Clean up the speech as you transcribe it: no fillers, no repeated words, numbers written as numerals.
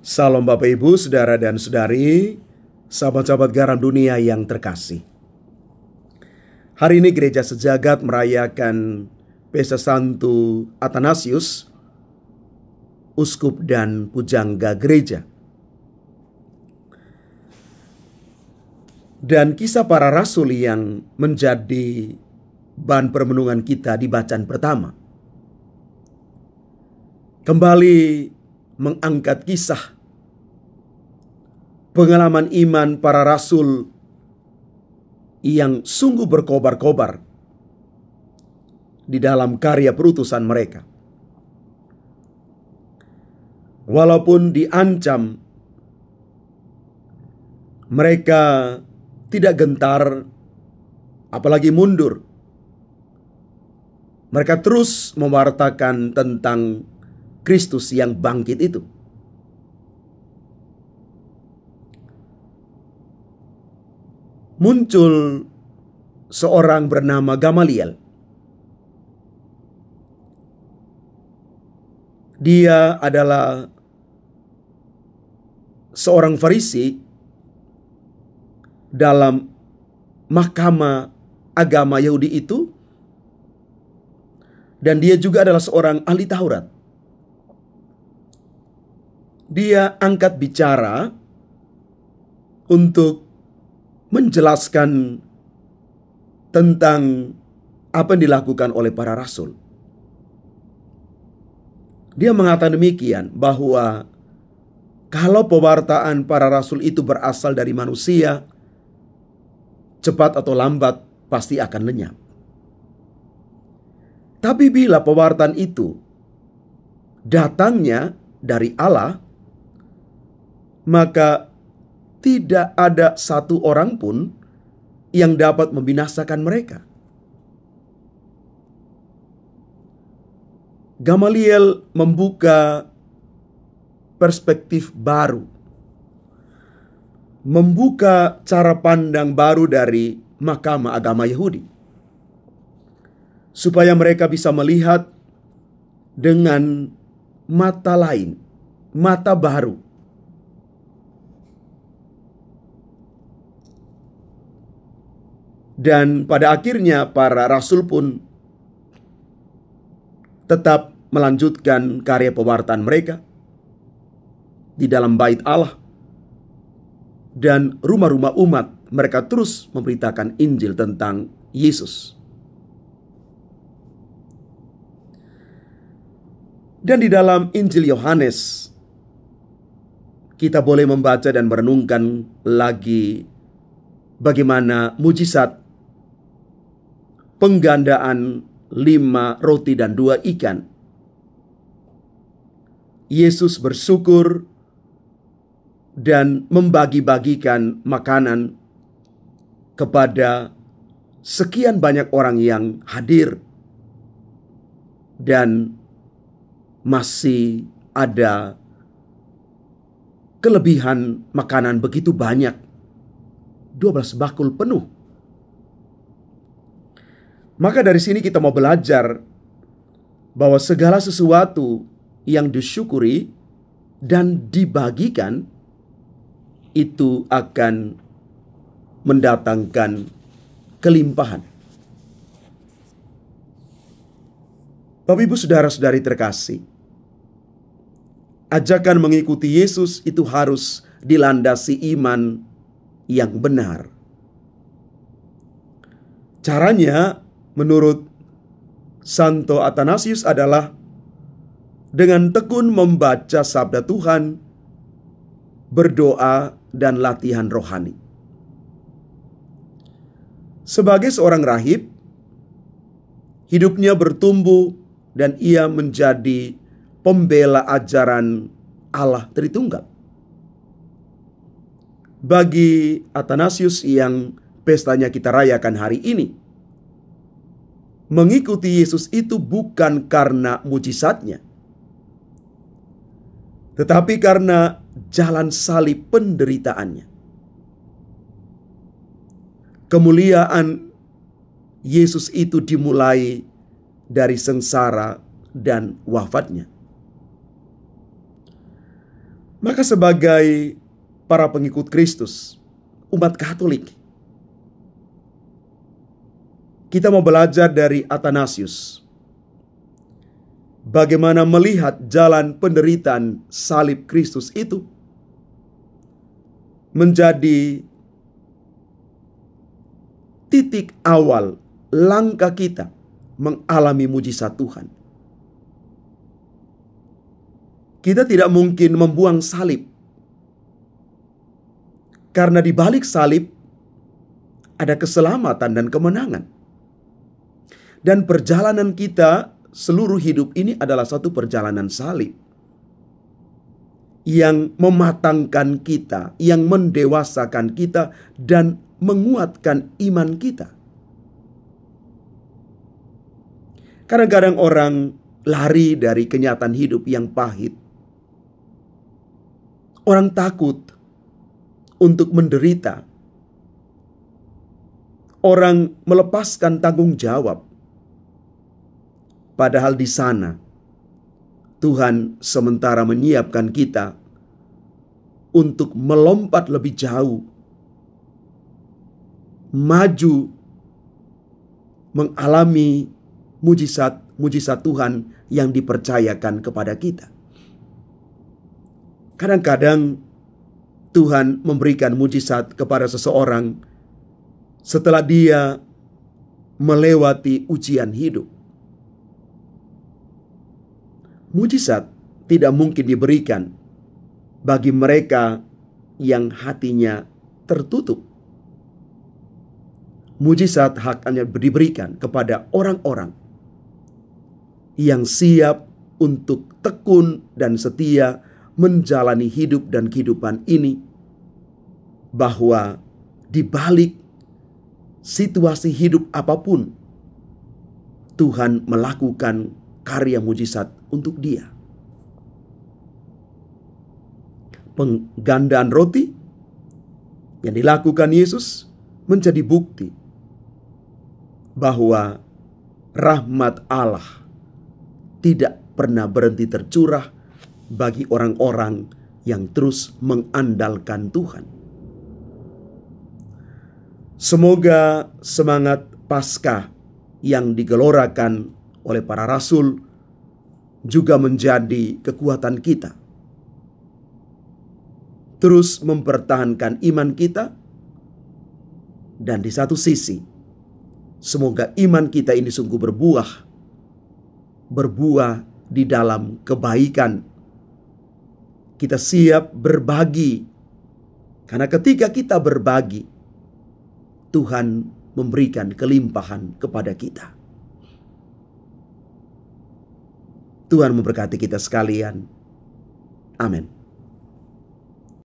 Salam Bapak Ibu, Saudara dan Saudari, sahabat-sahabat garam dunia yang terkasih. Hari ini Gereja Sejagat merayakan Pesta Santo Athanasius, Uskup dan Pujangga Gereja. Dan kisah para rasul yang menjadi bahan permenungan kita di bacaan pertama kembali mengangkat kisah pengalaman iman para rasul yang sungguh berkobar-kobar di dalam karya perutusan mereka. Walaupun diancam, mereka tidak gentar, apalagi mundur. Mereka terus mewartakan tentang Kristus yang bangkit itu. Muncul seorang bernama Gamaliel. Dia adalah seorang Farisi dalam mahkamah agama Yahudi itu, dan dia juga adalah seorang ahli Taurat. Dia angkat bicara untuk menjelaskan tentang apa yang dilakukan oleh para rasul. Dia mengatakan demikian, bahwa kalau pewartaan para rasul itu berasal dari manusia, cepat atau lambat pasti akan lenyap. Tapi bila pewartaan itu datangnya dari Allah, maka tidak ada satu orang pun yang dapat membinasakan mereka. Gamaliel membuka perspektif baru, membuka cara pandang baru dari mahkamah agama Yahudi, supaya mereka bisa melihat dengan mata lain, mata baru. Dan pada akhirnya para rasul pun tetap melanjutkan karya pewartaan mereka di dalam bait Allah dan rumah-rumah umat. Mereka terus memberitakan Injil tentang Yesus. Dan di dalam Injil Yohanes kita boleh membaca dan merenungkan lagi bagaimana mujizat penggandaan 5 roti dan 2 ikan. Yesus bersyukur dan membagi-bagikan makanan kepada sekian banyak orang yang hadir. Dan masih ada kelebihan makanan begitu banyak, 12 bakul penuh. Maka dari sini kita mau belajar bahwa segala sesuatu yang disyukuri dan dibagikan itu akan mendatangkan kelimpahan. Bapak Ibu saudara-saudari terkasih, ajakan mengikuti Yesus itu harus dilandasi iman yang benar. Caranya menurut Santo Athanasius adalah dengan tekun membaca sabda Tuhan, berdoa, dan latihan rohani. Sebagai seorang rahib, hidupnya bertumbuh dan ia menjadi pembela ajaran Allah Tritunggal. Bagi Athanasius yang pestanya kita rayakan hari ini, mengikuti Yesus itu bukan karena mujizatnya, tetapi karena jalan salib penderitaannya. Kemuliaan Yesus itu dimulai dari sengsara dan wafatnya. Maka sebagai para pengikut Kristus, umat Katolik, kita mau belajar dari Athanasius bagaimana melihat jalan penderitaan salib Kristus itu menjadi titik awal langkah kita mengalami mujizat Tuhan. Kita tidak mungkin membuang salib, karena di balik salib ada keselamatan dan kemenangan. Dan perjalanan kita seluruh hidup ini adalah satu perjalanan salib yang mematangkan kita, yang mendewasakan kita, dan menguatkan iman kita. Kadang-kadang orang lari dari kenyataan hidup yang pahit. Orang takut untuk menderita. Orang melepaskan tanggung jawab. Padahal di sana Tuhan sementara menyiapkan kita untuk melompat lebih jauh, maju, mengalami mujizat Tuhan yang dipercayakan kepada kita. Kadang-kadang Tuhan memberikan mujizat kepada seseorang setelah dia melewati ujian hidup. Mujizat tidak mungkin diberikan bagi mereka yang hatinya tertutup. Mujizat hanya diberikan kepada orang-orang yang siap untuk tekun dan setia menjalani hidup dan kehidupan ini, bahwa di balik situasi hidup apapun, Tuhan melakukan karya mujizat untuk dia. Penggandaan roti yang dilakukan Yesus menjadi bukti bahwa rahmat Allah tidak pernah berhenti tercurah bagi orang-orang yang terus mengandalkan Tuhan. Semoga semangat Paskah yang digelorakan oleh para rasul juga menjadi kekuatan kita. Terus mempertahankan iman kita, dan di satu sisi, semoga iman kita ini sungguh berbuah di dalam kebaikan. Kita siap berbagi, karena ketika kita berbagi, Tuhan memberikan kelimpahan kepada kita. Tuhan memberkati kita sekalian. Amin.